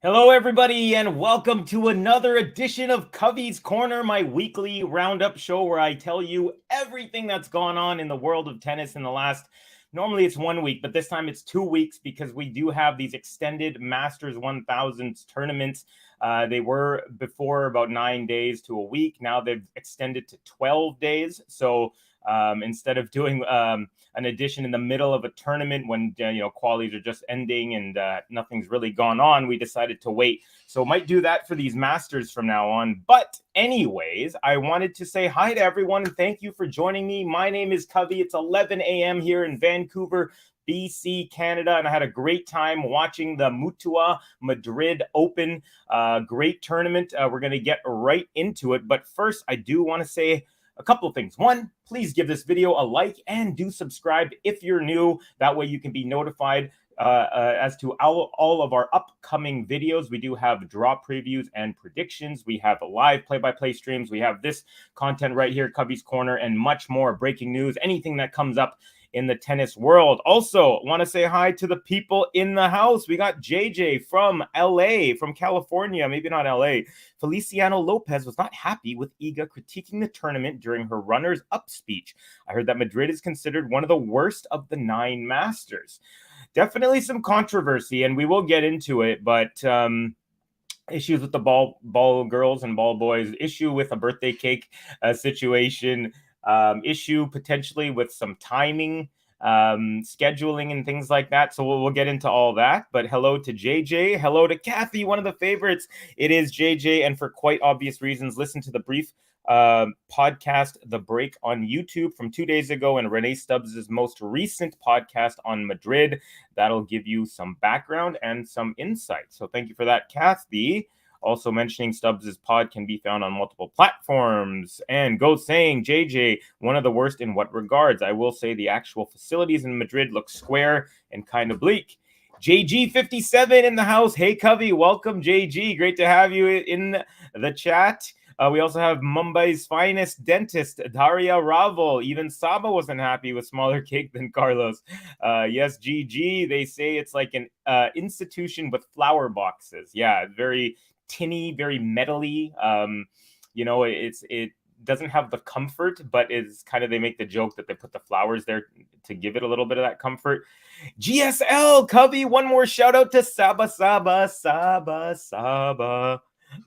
Hello, everybody, and welcome to another edition of Kavi's Corner, my weekly roundup show where I tell you everything that's gone on in the world of tennis in the last, normally it's 1 week, but this time it's 2 weeks because we do have these extended Masters 1000s tournaments. They were before about 9 days to a week. Now they've extended to 12 days. So instead of doing an edition in the middle of a tournament when qualies are just ending and nothing's really gone on, we decided to wait. So might do that for these Masters from now on. But anyways, I wanted to say hi to everyone and thank you for joining me. My name is Kavi. It's 11 a.m. here in Vancouver, BC, Canada, and I had a great time watching the Madrid Open. Great tournament. We're going to get right into it. But first, I do want to say a couple of things. One, please give this video a like and do subscribe if you're new. That way you can be notified as to all of our upcoming videos. We do have draw previews and predictions. We have live play-by-play streams. We have this content right here, Cubby's Corner, and much more. Breaking news, anything that comes up in the tennis world. Also, want to say hi to the people in the house. We got JJ from LA, from California, maybe not LA. Feliciano Lopez was not happy with Iga critiquing the tournament during her runners-up speech. I heard that Madrid is considered one of the worst of the 9 Masters. Definitely some controversy, and we will get into it, but issues with the ball girls and ball boys, issue with a birthday cake situation, issue potentially with some timing, scheduling and things like that. So we'll get into all that. But hello to JJ. Hello to Kathy, one of the favorites. It is JJ. And for quite obvious reasons, listen to the brief podcast, The Break, on YouTube from 2 days ago, and Renee Stubbs' most recent podcast on Madrid. That'll give you some background and some insight. So thank you for that, Kathy. Also mentioning Stubbs' pod can be found on multiple platforms. And go saying, JJ, one of the worst in what regards? I will say the actual facilities in Madrid look square and kind of bleak. JG57 in the house. Hey, Kavi, welcome, JG. Great to have you in the chat. We also have Mumbai's finest dentist, Daria Ravel. Even Saba wasn't happy with smaller cake than Carlos. Yes, GG. They say it's like an institution with flower boxes. Yeah, very tinny, very metally. It doesn't have the comfort, but it's kind of, they make the joke that they put the flowers there to give it a little bit of that comfort. GSL, Cubby, one more shout out to Saba.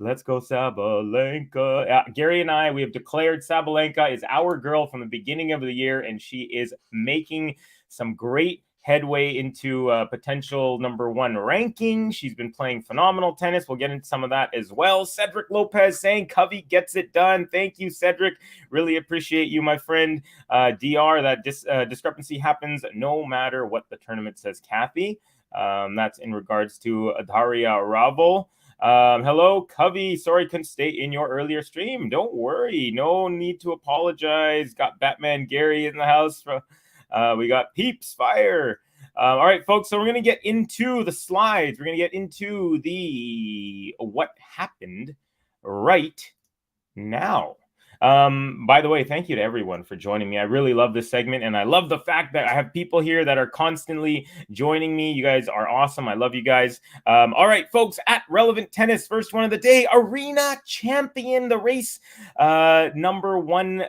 Let's go, Sabalenka. Gary and I, we have declared Sabalenka is our girl from the beginning of the year, and she is making some great headway into potential #1 ranking. She's been playing phenomenal tennis. We'll get into some of that as well. Cedric Lopez saying Covey gets it done. Thank you, Cedric. Really appreciate you, my friend. DR, that discrepancy happens no matter what the tournament says, Kathy. That's in regards to Daria Ravel. Hello, Covey. Sorry, couldn't stay in your earlier stream. Don't worry. No need to apologize. Got Batman Gary in the house. We got Peeps Fire. All right, folks. So we're going to get into the slides. We're going to get into the what happened right now. By the way, thank you to everyone for joining me. I really love this segment, and I love the fact that I have people here that are constantly joining me. You guys are awesome. I love you guys. All right, folks, at Relevant Tennis, first one of the day, Aryna champion, the race #1,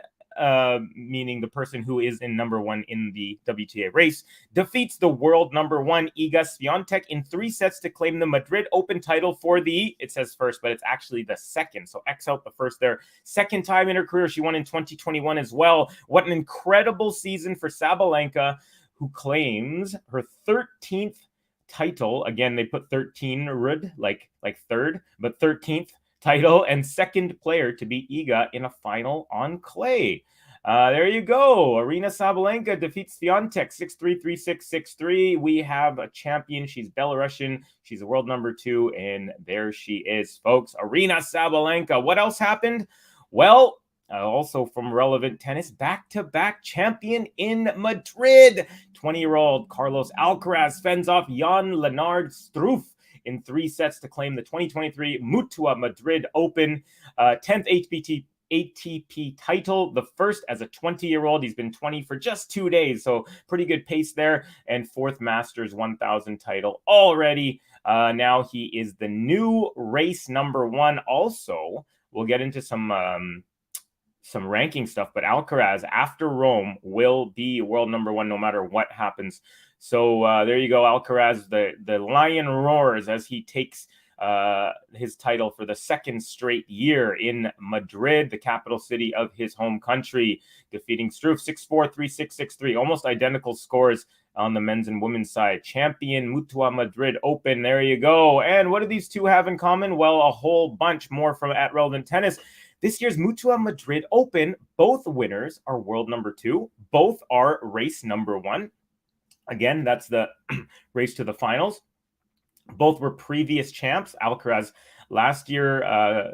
meaning the person who is in #1 in the WTA race, defeats the world #1 Iga Swiatek in 3 sets to claim the Madrid Open title for the, it says first, but it's actually the second. So X out the first there. Second time in her career. She won in 2021 as well. What an incredible season for Sabalenka, who claims her 13th title. Again, they put 13 like third, but 13th title and second player to beat Iga in a final on clay. There you go. Aryna Sabalenka defeats Swiatek 6-3, 3-6, 6-3. We have a champion. She's Belarusian. She's a world #2, and there she is, folks. Aryna Sabalenka. What else happened? Well, also from Relevant Tennis, back-to-back champion in Madrid. 20-year-old Carlos Alcaraz fends off Jan-Lennard Struff in 3 sets to claim the 2023 Madrid Open, 10th ATP title, the first as a 20-year-old. He's been 20 for just 2 days, so pretty good pace there. And 4th Masters 1000 title already. Now he is the new race number 1. Also, we'll get into some ranking stuff, but Alcaraz after Rome will be world number 1 no matter what happens. So there you go, Alcaraz, the lion roars as he takes his title for the 2nd straight year in Madrid, the capital city of his home country, defeating Struff 6-4, 3-6, 6-3, almost identical scores on the men's and women's side. Champion Mutua Madrid Open, there you go. And what do these two have in common? Well, a whole bunch more from at Relevant Tennis. This year's Mutua Madrid Open, both winners are world number 2. Both are race number 1. Again, that's the race to the finals. Both were previous champs. Alcaraz last year,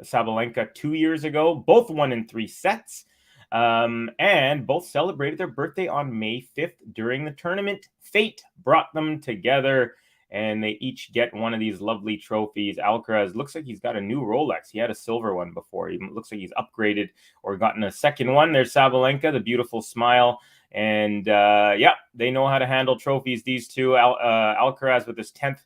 Sabalenka 2 years ago. Both won in 3 sets. And both celebrated their birthday on May 5th during the tournament. Fate brought them together, and they each get one of these lovely trophies. Alcaraz looks like he's got a new Rolex. He had a silver one before. He looks like he's upgraded or gotten a second one. There's Sabalenka, the beautiful smile. And yeah, they know how to handle trophies, these two. Alcaraz with his 10th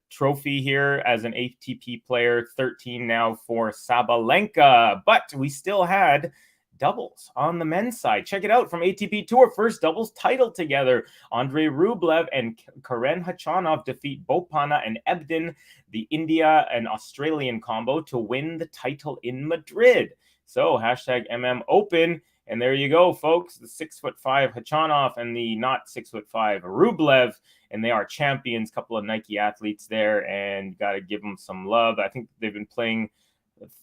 trophy here as an ATP player, 13 now for Sabalenka. But we still had doubles on the men's side. Check it out from ATP Tour. First doubles title together. Andrei Rublev and Karen Khachanov defeat Bopana and Ebden, the India and Australian combo, to win the title in Madrid. So hashtag MM Open. And there you go, folks. The 6'5" Khachanov and the not 6'5" Rublev. And they are champions. Couple of Nike athletes there. And got to give them some love. I think they've been playing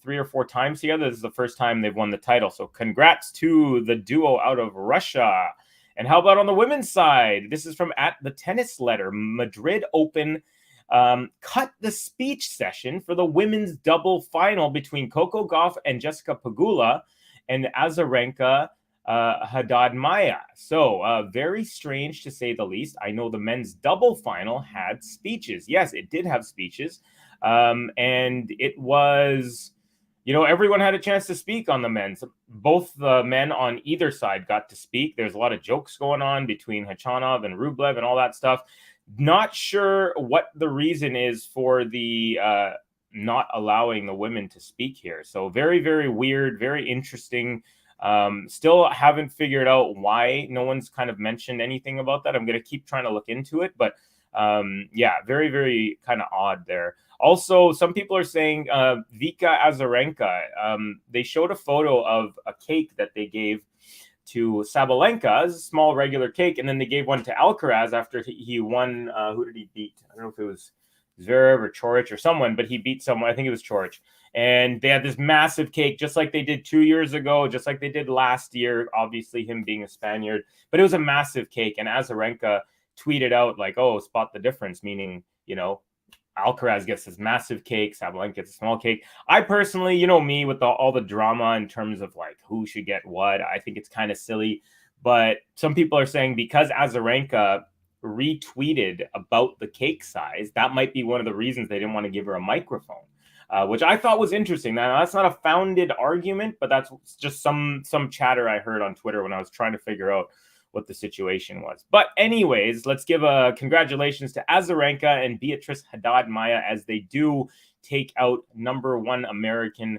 3 or 4 times together. This is the first time they've won the title. So congrats to the duo out of Russia. And how about on the women's side? This is from at the Tennis Letter. Madrid Open cut the speech session for the women's double final between Coco Gauff and Jessica Pegula and Azarenka Haddad Maia. So very strange to say the least. I know the men's double final had speeches. Yes, it did have speeches. And it was, everyone had a chance to speak on the men's. Both the men on either side got to speak. There's a lot of jokes going on between Khachanov and Rublev and all that stuff. Not sure what the reason is for the not allowing the women to speak here. So very, very weird, very interesting. Still haven't figured out why no one's kind of mentioned anything about that. I'm going to keep trying to look into it, but yeah, very, very kind of odd there. Also, some people are saying Vika Azarenka, they showed a photo of a cake that they gave to Sabalenka, a small regular cake, and then they gave one to Alcaraz after he won. Who did he beat? I don't know if it was Zverev or Coric or someone, but he beat someone. I think it was Coric. And they had this massive cake, just like they did 2 years ago, just like they did last year, obviously him being a Spaniard. But it was a massive cake, and Azarenka tweeted out like, oh, spot the difference, meaning, Alcaraz gets this massive cake, Sabalenka gets a small cake. I personally, me, with all the drama in terms of like who should get what, I think it's kind of silly. But some people are saying because Azarenka retweeted about the cake size, that might be one of the reasons they didn't want to give her a microphone, which I thought was interesting. Now, that's not a founded argument, but that's just some chatter I heard on Twitter when I was trying to figure out what the situation was. But anyways, let's give a congratulations to Azarenka and Beatrice Haddad Maia as they do take out number 1 American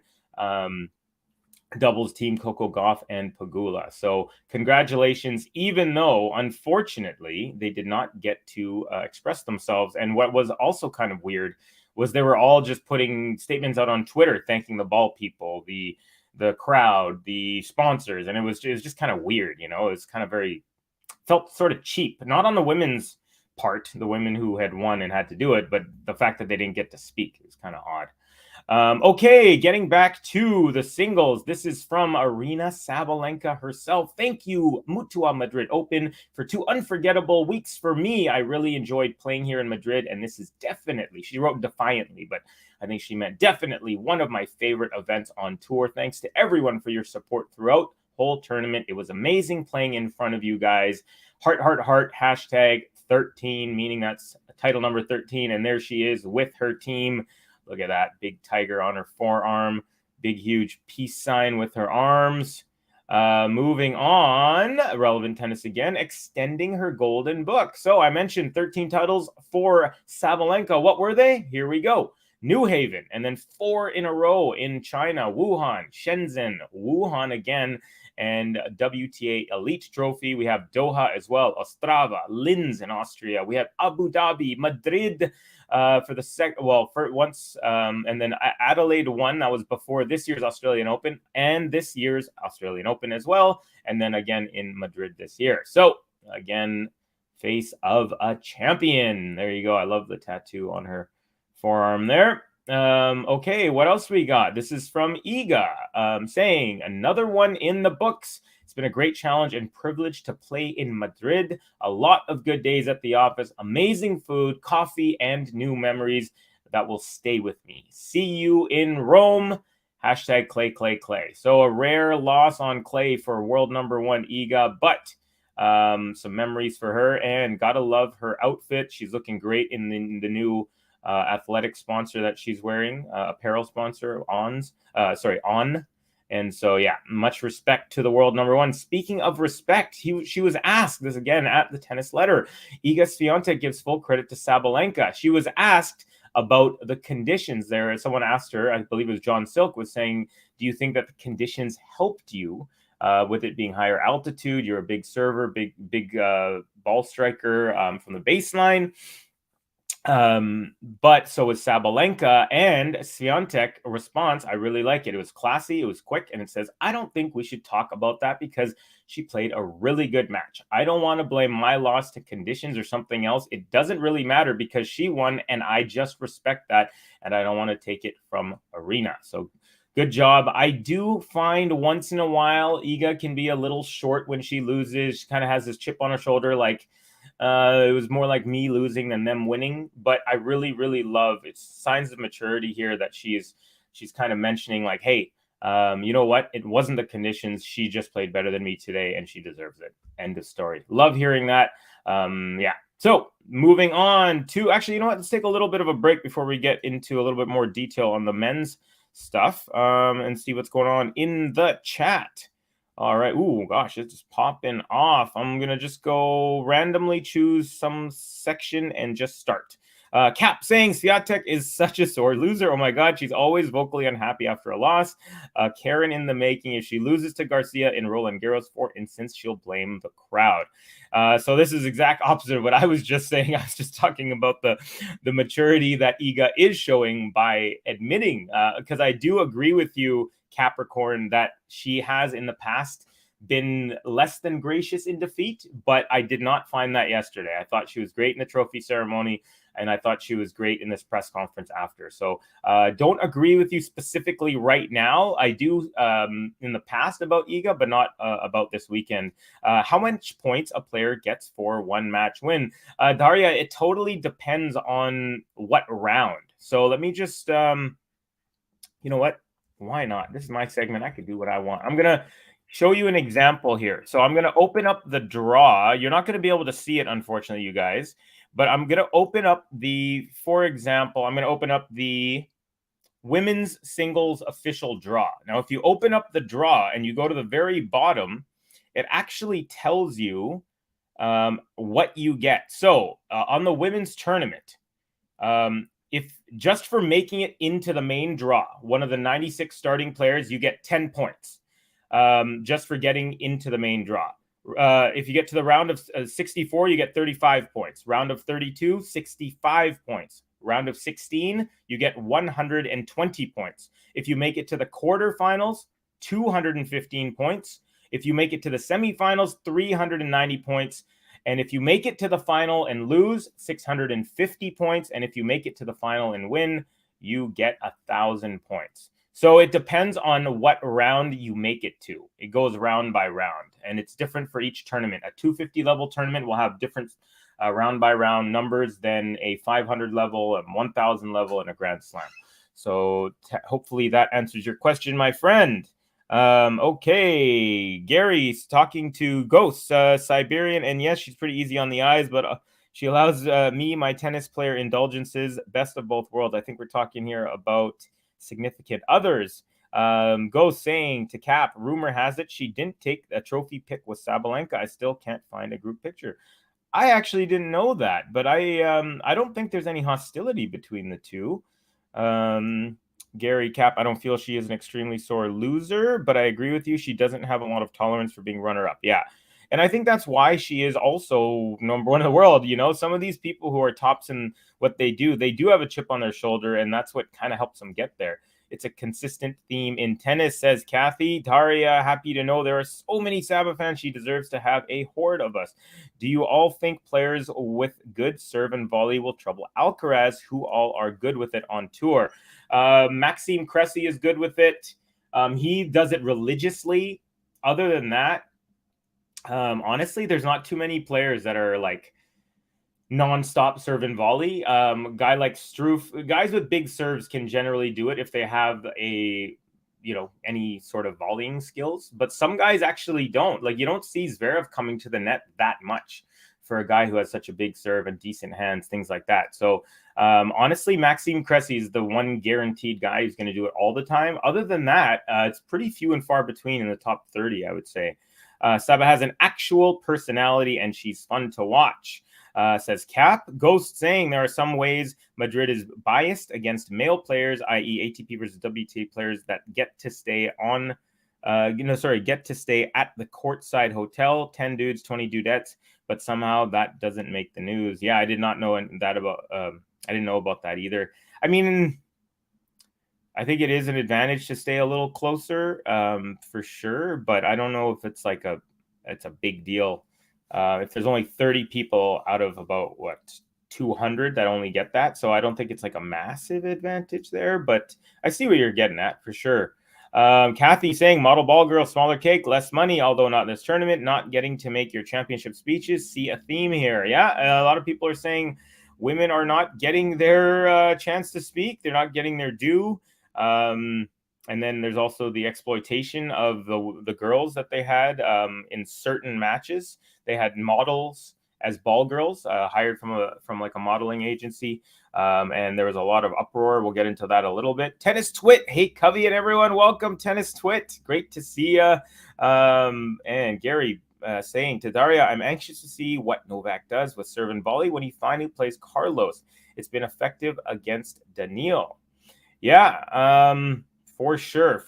doubles team, Coco Gauff and Pegula. So congratulations, even though unfortunately they did not get to express themselves. And what was also kind of weird was they were all just putting statements out on Twitter thanking the ball people, the crowd, the sponsors, and it was just kind of weird, it was kind of felt sort of cheap, not on the women's part, the women who had won and had to do it, but the fact that they didn't get to speak is kind of odd. Okay, getting back to the singles. This is from Aryna Sabalenka herself. Thank you, Mutua Madrid Open, for 2 unforgettable weeks for me. I really enjoyed playing here in Madrid, and this is definitely, she wrote defiantly, but I think she meant definitely one of my favorite events on tour. Thanks to everyone for your support throughout the whole tournament. It was amazing playing in front of you guys. Heart, heart, heart, hashtag 13, meaning that's title number 13, and there she is with her team. Look at that big tiger on her forearm. Big, huge peace sign with her arms. Moving on, relevant tennis again, extending her golden book. So I mentioned 13 titles for Sabalenka. What were they? Here we go. New Haven, and then 4 in a row in China, Wuhan, Shenzhen, Wuhan again, and WTA Elite Trophy. We have Doha as well, Ostrava, Linz in Austria. We have Abu Dhabi, Madrid for the second, for once, and then Adelaide won. That was before this year's Australian Open and this year's Australian Open as well. And then again in Madrid this year. So again, face of a champion. There you go. I love the tattoo on her forearm there. Okay, what else we got? This is from Iga saying, another one in the books. It's been a great challenge and privilege to play in Madrid. A lot of good days at the office, amazing food, coffee, and new memories that will stay with me. See you in Rome. Hashtag Clay, Clay, Clay. So a rare loss on clay for world number 1 Iga, but some memories for her, and gotta love her outfit. She's looking great in the new athletic sponsor that she's wearing, apparel sponsor, On. And so, yeah, much respect to the world number 1. Speaking of respect, she was asked this again at the tennis letter. Iga Swiatek gives full credit to Sabalenka. She was asked about the conditions there. Someone asked her, I believe it was John Silk, was saying, do you think that the conditions helped you with it being higher altitude? You're a big server, big ball striker from the baseline. But so was Sabalenka, and Swiatek response, I really like it. It was classy, it was quick, and it says, I don't think we should talk about that because she played a really good match. I don't want to blame my loss to conditions or something else. It doesn't really matter because she won, and I just respect that, and I don't want to take it from Aryna. So good job. I do find once in a while Iga can be a little short when she loses. She kind of has this chip on her shoulder, like it was more like me losing than them winning, but I really, really love it's signs of maturity here that she's kind of mentioning like, hey, you know what? It wasn't the conditions. She just played better than me today and she deserves it. End of story. Love hearing that. Yeah. So moving on to actually, you know what? Let's take a little bit of a break before we get into a little bit more detail on the men's stuff and see what's going on in the chat. All right. Ooh, gosh, it's just popping off. I'm going to just go randomly choose some section and just start. Cap saying Swiatek is such a sore loser. Oh my God, she's always vocally unhappy after a loss. Karen in the making. If she loses to Garcia in Roland Garros, for instance, she'll blame the crowd. So this is exact opposite of what I was just saying. I was just talking about the maturity that Iga is showing by admitting, because I do agree with you, Capricorn, that she has in the past been less than gracious in defeat, but I did not find that yesterday. I thought she was great in the trophy ceremony, and I thought she was great in this press conference after. So don't agree with you specifically right now. I do in the past about Iga, but not about this weekend. How much points a player gets for one match win? Daria, it totally depends on what round. So let me just, you know what? Why not? This is my segment. I could do what I want. I'm going to show you an example here. So I'm going to open up the draw. You're not going to be able to see it, unfortunately, you guys. But I'm going to open up for example, I'm going to open up the women's singles official draw. Now, if you open up the draw and you go to the very bottom, it actually tells you what you get. So on the women's tournament, if just for making it into the main draw, one of the 96 starting players, you get 10 points just for getting into the main draw. If you get to the round of 64, you get 35 points. Round of 32, 65 points. Round of 16, you get 120 points. If you make it to the quarterfinals, 215 points. If you make it to the semifinals, 390 points. And if you make it to the final and lose, 650 points. And if you make it to the final and win, you get 1,000 points. So it depends on what round you make it to. It goes round by round, and it's different for each tournament. A 250 level tournament will have different round by round numbers than a 500 level, a 1,000 level, and a Grand Slam. So hopefully that answers your question, my friend. Okay, Gary's talking to Ghost, Siberian, and yes, she's pretty easy on the eyes, but she allows me, my tennis player, indulgences, best of both worlds. I think we're talking here about significant others. Ghost saying to Cap, rumor has it she didn't take a trophy pic with Sabalenka. I still can't find a group picture. I actually didn't know that, but I don't think there's any hostility between the two. Gary Cap, I don't feel she is an extremely sore loser, but I agree with you. She doesn't have a lot of tolerance for being runner-up. Yeah. And I think that's why she is also number one in the world. You know, some of these people who are tops in what they do have a chip on their shoulder, and that's what kind of helps them get there. It's a consistent theme in tennis, says Kathy. Daria, happy to know there are so many Saba fans. She deserves to have a horde of us. Do you all think players with good serve and volley will trouble Alcaraz, who all are good with it on tour? Maxime Cressy is good with it. He does it religiously. Other than that, honestly, there's not too many players that are like non-stop serve and volley. Guy like Struff, guys with big serves can generally do it if they have any sort of volleying skills, but some guys actually don't. Like, you don't see Zverev coming to the net that much for a guy who has such a big serve and decent hands, things like that. So honestly, Maxime Cressy is the one guaranteed guy who's going to do it all the time. Other than that, it's pretty few and far between in the top 30, I would say. Saba has an actual personality and she's fun to watch. Says Cap. Ghost saying there are some ways Madrid is biased against male players, i.e. ATP versus WTA players that get to stay at the courtside hotel, 10 dudes, 20 dudettes, but somehow that doesn't make the news. Yeah, I did not know that about, I didn't know about that either. I mean, I think it is an advantage to stay a little closer, for sure, but I don't know if it's it's a big deal. If there's only 30 people out of about 200 that only get that. So I don't think it's like a massive advantage there, but I see what you're getting at for sure. Kathy saying model ball girl, smaller cake, less money, although not in this tournament, not getting to make your championship speeches. See a theme here. Yeah. A lot of people are saying women are not getting their chance to speak. They're not getting their due. And then there's also the exploitation of the girls that they had in certain matches. They had models as ball girls hired from a modeling agency. And there was a lot of uproar. We'll get into that a little bit. Tennis Twit. Hey, Kavi and everyone. Welcome, Tennis Twit. Great to see you. And Gary saying to Daria, I'm anxious to see what Novak does with serve and volley when he finally plays Carlos. It's been effective against Daniil. Yeah, for sure.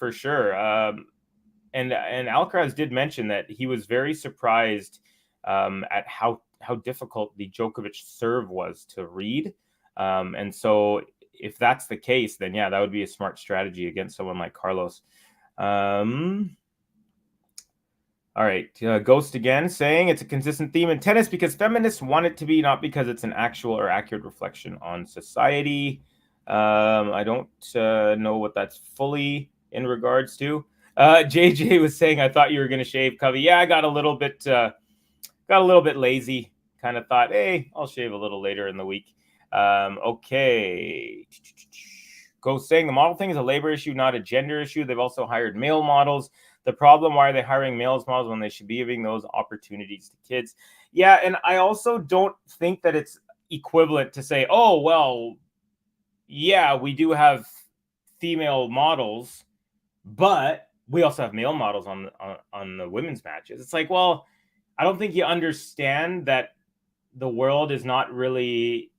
And Alcaraz did mention that he was very surprised at how difficult the Djokovic serve was to read. And so if that's the case, then yeah, that would be a smart strategy against someone like Carlos. All right, Ghost again saying it's a consistent theme in tennis because feminists want it to be, not because it's an actual or accurate reflection on society. I don't know what that's fully in regards to. JJ was saying, I thought you were going to shave, Covey. Yeah, I got a little bit lazy. Kind of thought, hey, I'll shave a little later in the week. Okay. Ghost saying the model thing is a labor issue, not a gender issue. They've also hired male models. The problem, why are they hiring males models when they should be giving those opportunities to kids? Yeah, and I also don't think that it's equivalent to say, oh, well, yeah, we do have female models, but we also have male models on the women's matches. It's like, well, I don't think you understand that the world is not really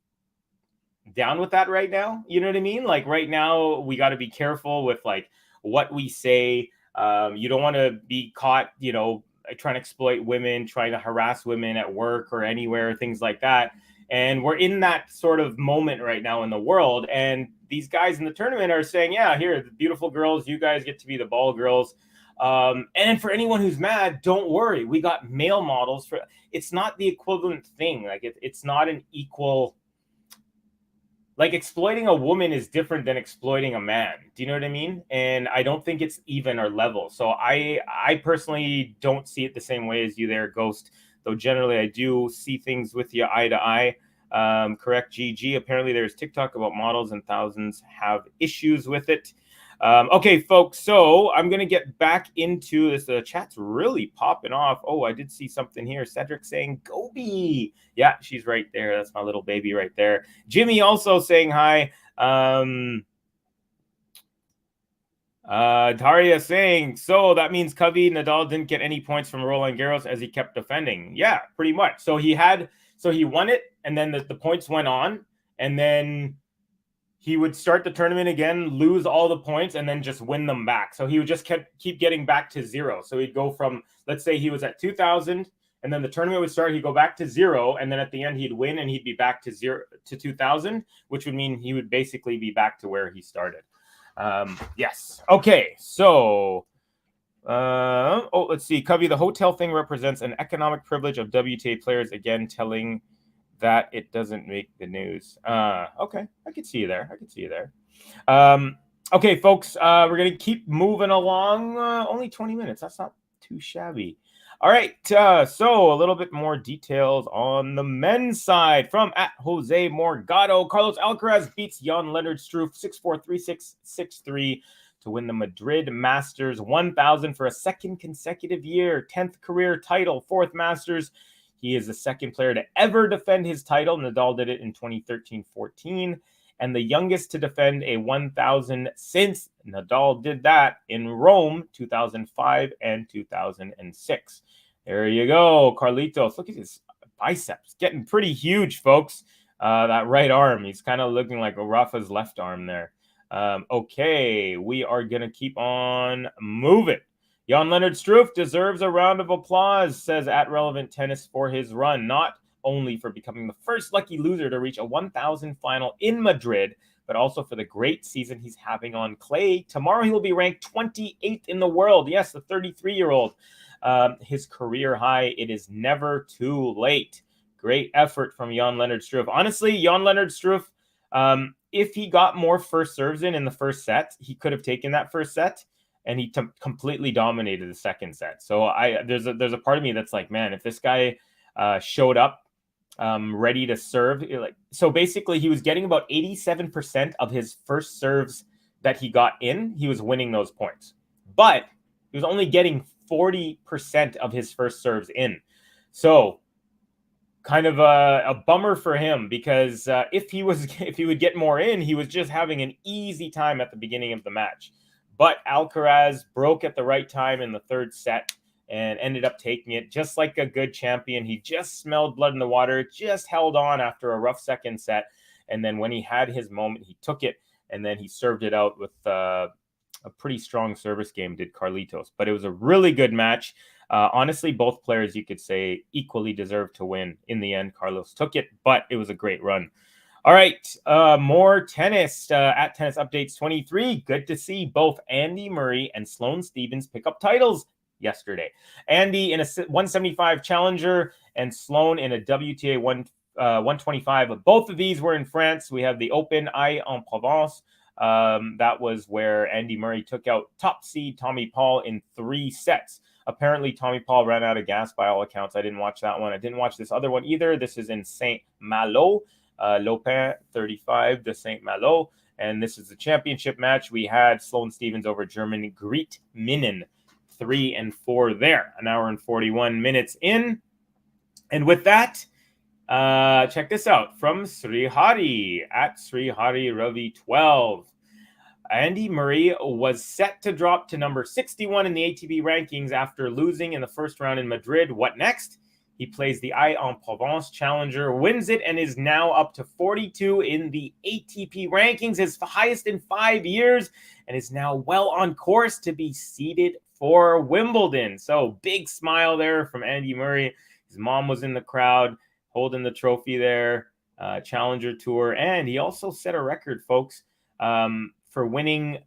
down with that right now. You know what I mean? Like right now, we got to be careful with like what we say. You don't want to be caught, trying to exploit women, trying to harass women at work or anywhere, things like that. And we're in that sort of moment right now in the world. And these guys in the tournament are saying, yeah, here, the beautiful girls, you guys get to be the ball girls. And for anyone who's mad, don't worry. We got male models for, it's not the equivalent thing. Like it's not an equal, like exploiting a woman is different than exploiting a man. Do you know what I mean? And I don't think it's even or level. So I personally don't see it the same way as you there, Ghost. Though generally I do see things with you eye to eye. Correct, GG. Apparently there's TikTok about models and thousands have issues with it. Okay, folks, so I'm going to get back into this. The chat's really popping off. Oh, I did see something here. Cedric saying, Gobi. Yeah, she's right there. That's my little baby right there. Jimmy also saying hi. Daria saying, so that means Kavi Nadal didn't get any points from Roland Garros as he kept defending. Yeah, pretty much. So he won it, and then the points went on, and then he would start the tournament again, lose all the points, and then just win them back. So he would just keep getting back to zero. So he'd go from, let's say he was at 2,000, and then the tournament would start, he'd go back to zero, and then at the end he'd win, and he'd be back to 2,000, which would mean he would basically be back to where he started. Yes. Okay. So, let's see. Kavi, the hotel thing represents an economic privilege of WTA players. Again, telling that it doesn't make the news. Okay. I could see you there. Okay, folks, we're going to keep moving along. Only 20 minutes. That's not too shabby. All right, so a little bit more details on the men's side from @Jose Morgado. Carlos Alcaraz beats Jan-Lennard Struff 6-4, 3-6, 6-3 to win the Madrid Masters 1000 for a second consecutive year, 10th career title, 4th Masters. He is the second player to ever defend his title. Nadal did it in 2013-14. And the youngest to defend a 1,000 since Nadal did that in Rome, 2005 and 2006. There you go, Carlitos. Look at his biceps. Getting pretty huge, folks. That right arm. He's kind of looking like Rafa's left arm there. Okay, we are going to keep on moving. Jan-Lennard Struff deserves a round of applause, says @RelevantTennis, for his run. Not only for becoming the first lucky loser to reach a 1,000 final in Madrid, but also for the great season he's having on clay. Tomorrow he will be ranked 28th in the world. Yes, the 33-year-old. His career high. It is never too late. Great effort from Jan-Lennard Struff. Honestly, Jan-Lennard Struff, if he got more first serves in the first set, he could have taken that first set, and he completely dominated the second set. So there's a part of me that's like, man, if this guy showed up ready to serve, so basically he was getting about 87% of his first serves that he got in, he was winning those points, but he was only getting 40% of his first serves in. So kind of a bummer for him, because if he would get more in, he was just having an easy time at the beginning of the match. But Alcaraz broke at the right time in the third set and ended up taking it just like a good champion. He just smelled blood in the water, just held on after a rough second set. And then when he had his moment, he took it, and then he served it out with a pretty strong service game, did Carlitos. But it was a really good match. Honestly, both players, you could say, equally deserved to win. In the end, Carlos took it, but it was a great run. All right, more tennis at Tennis Updates 23. Good to see both Andy Murray and Sloane Stephens pick up titles yesterday. Andy in a 175 challenger and Sloane in a WTA 125. Both of these were in France. We have the Open Aix-en-Provence. That was where Andy Murray took out top seed Tommy Paul in 3 sets. Apparently, Tommy Paul ran out of gas by all accounts. I didn't watch that one. I didn't watch this other one either. This is in Saint-Malo. Lopin 35 de Saint-Malo. And this is the championship match. We had Sloane Stephens over German Greet Minen 3-4 there. 1 hour and 41 minutes in. And with that, check this out from Srihari at Srihari Ravi 12. Andy Murray was set to drop to number 61 in the ATP rankings after losing in the first round in Madrid. What next? He plays the Aix-en-Provence Challenger, wins it, and is now up to 42 in the ATP rankings, his highest in 5 years, and is now well on course to be seeded for Wimbledon. So big smile there from Andy Murray. His mom was in the crowd holding the trophy there, Challenger Tour. And he also set a record, folks, for winning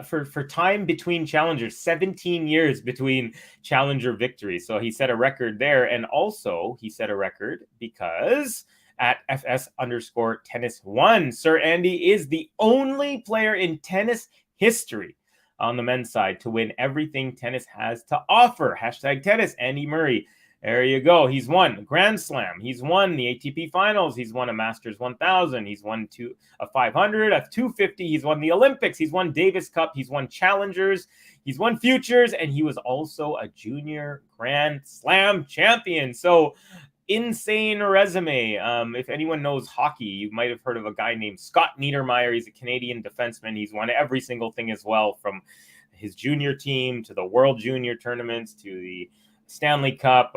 for time between challengers, 17 years between challenger victories. So he set a record there. And also he set a record because at FS_tennis1, Sir Andy is the only player in tennis history on the men's side to win everything tennis has to offer. #tennis, Andy Murray. There you go. He's won a Grand Slam. He's won the ATP Finals. He's won a Masters 1000. He's won a 500, a 250. He's won the Olympics. He's won Davis Cup. He's won Challengers. He's won Futures. And he was also a Junior Grand Slam champion. So insane resume. If anyone knows hockey, you might have heard of a guy named Scott Niedermayer. He's a Canadian defenseman. He's won every single thing as well, from his junior team to the World Junior tournaments to the Stanley Cup,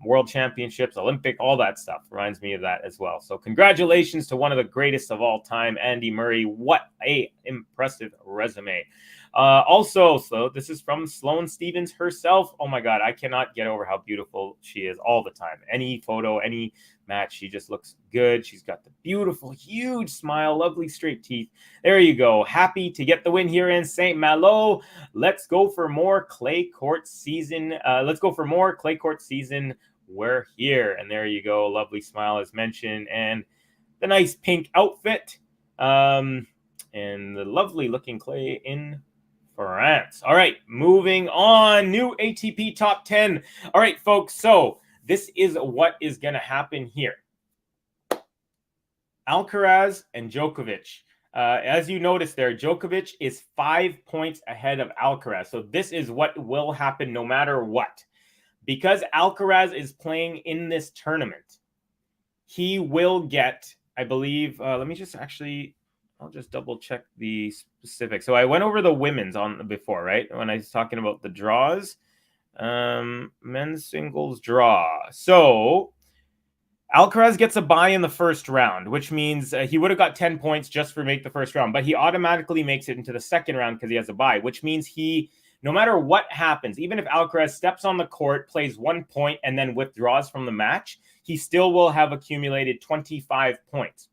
World Championships, Olympic, all that stuff. Reminds me of that as well. So congratulations to one of the greatest of all time, Andy Murray. What a impressive resume. Also, so this is from Sloane Stephens herself. Oh my God, I cannot get over how beautiful she is all the time. Any photo, any match, she just looks good. She's got the beautiful, huge smile, lovely straight teeth. There you go. Happy to get the win here in St. Malo. Let's go for more clay court season. We're here. And there you go. Lovely smile as mentioned. And the nice pink outfit. And the lovely looking clay in France. All right, moving on. New ATP top 10. All right, folks. So this is what is going to happen here. Alcaraz and Djokovic. As you notice there, Djokovic is 5 points ahead of Alcaraz. So this is what will happen no matter what. Because Alcaraz is playing in this tournament, he will get, I believe, let me just actually... I'll just double check the specifics. So I went over the women's on before, right? When I was talking about the draws, men's singles draw. So Alcaraz gets a bye in the first round, which means he would have got 10 points just for make the first round, but he automatically makes it into the second round because he has a bye, which means he, no matter what happens, even if Alcaraz steps on the court, plays 1 point, and then withdraws from the match, he still will have accumulated 25 points.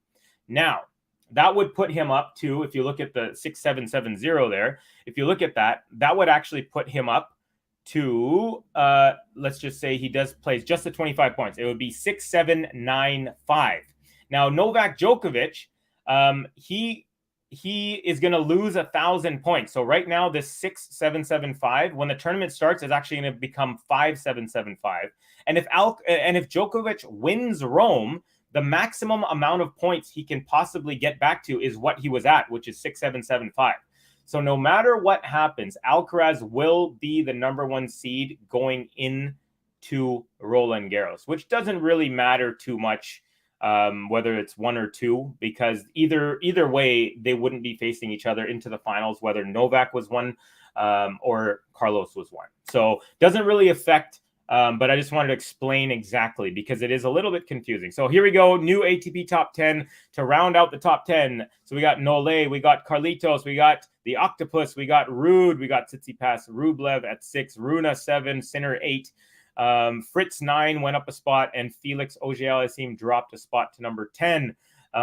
Now, that would put him up to, if you look at the 6-7-7-0 there, if you look at that, that would actually put him up to, let's just say he plays just the 25 points. It would be 6-7-9-5. Now, Novak Djokovic, he is going to lose 1,000 points. So right now, this 6-7-7-5, when the tournament starts, is actually going to become 5-7-7-5. And if Djokovic wins Rome, the maximum amount of points he can possibly get back to is what he was at, which is 6-7-7-5. So no matter what happens, Alcaraz will be the number one seed going into Roland Garros, which doesn't really matter too much whether it's 1 or 2, because either way, they wouldn't be facing each other into the finals, whether Novak was 1 or Carlos was 1. So doesn't really affect. But I just wanted to explain exactly because it is a little bit confusing. So here we go. New ATP top 10 to round out the top 10. So we got Nole, we got Carlitos, we got the Octopus, we got Ruud, we got Tsitsipas, Rublev at 6, Runa 7, Sinner 8, Fritz 9 went up a spot, and Felix Auger-Aliassime dropped a spot to number 10.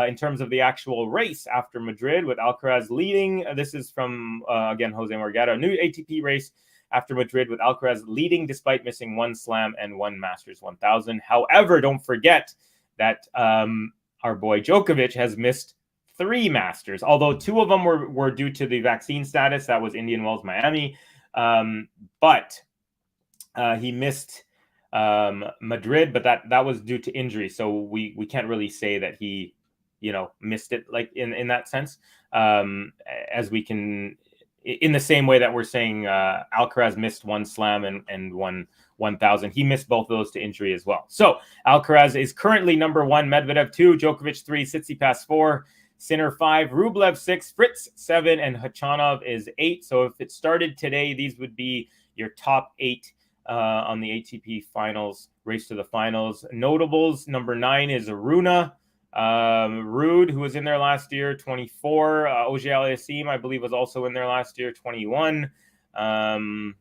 In terms of the actual race after Madrid, with Alcaraz leading. This is from, again, Jose Morgado. New ATP race after Madrid, with Alcaraz leading despite missing 1 slam and 1 Masters 1000. However, don't forget that our boy Djokovic has missed 3 Masters, although 2 of them were due to the vaccine status. That was Indian Wells, Miami. But he missed Madrid, but that was due to injury. So we can't really say that he, missed it like in that sense, as we can, in the same way that we're saying Alcaraz missed 1 slam and 1 1000. He missed both of those to injury as well. So Alcaraz is currently number 1, Medvedev 2, Djokovic 3, Tsitsipas 4, Sinner 5, Rublev 6, Fritz 7, and Khachanov is 8. So if it started today, these would be your top 8 on the ATP finals, race to the finals. Notables, number 9 is Runa. Ruud, who was in there last year, 24. Auger-Aliassime, I believe, was also in there last year, 21. Nadal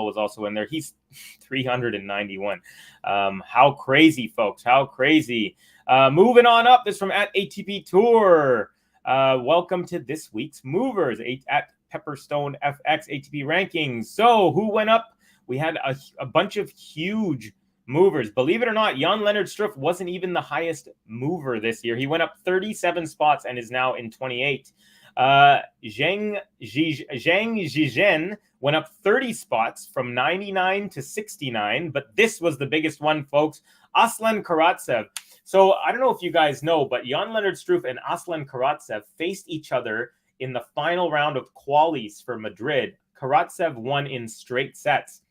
was also in there. He's 391. How crazy, folks. How crazy. Moving on up, this from at ATP Tour. Welcome to this week's movers at Pepperstone FX ATP rankings. So who went up? We had a bunch of huge movers. Believe it or not, Jan-Lennard Struff wasn't even the highest mover this year. He went up 37 spots and is now in 28. Zhang Zhizhen went up 30 spots from 99 to 69, but this was the biggest one, folks. Aslan Karatsev. So I don't know if you guys know, but Jan-Lennard Struff and Aslan Karatsev faced each other in the final round of qualies for Madrid. Karatsev won in straight sets.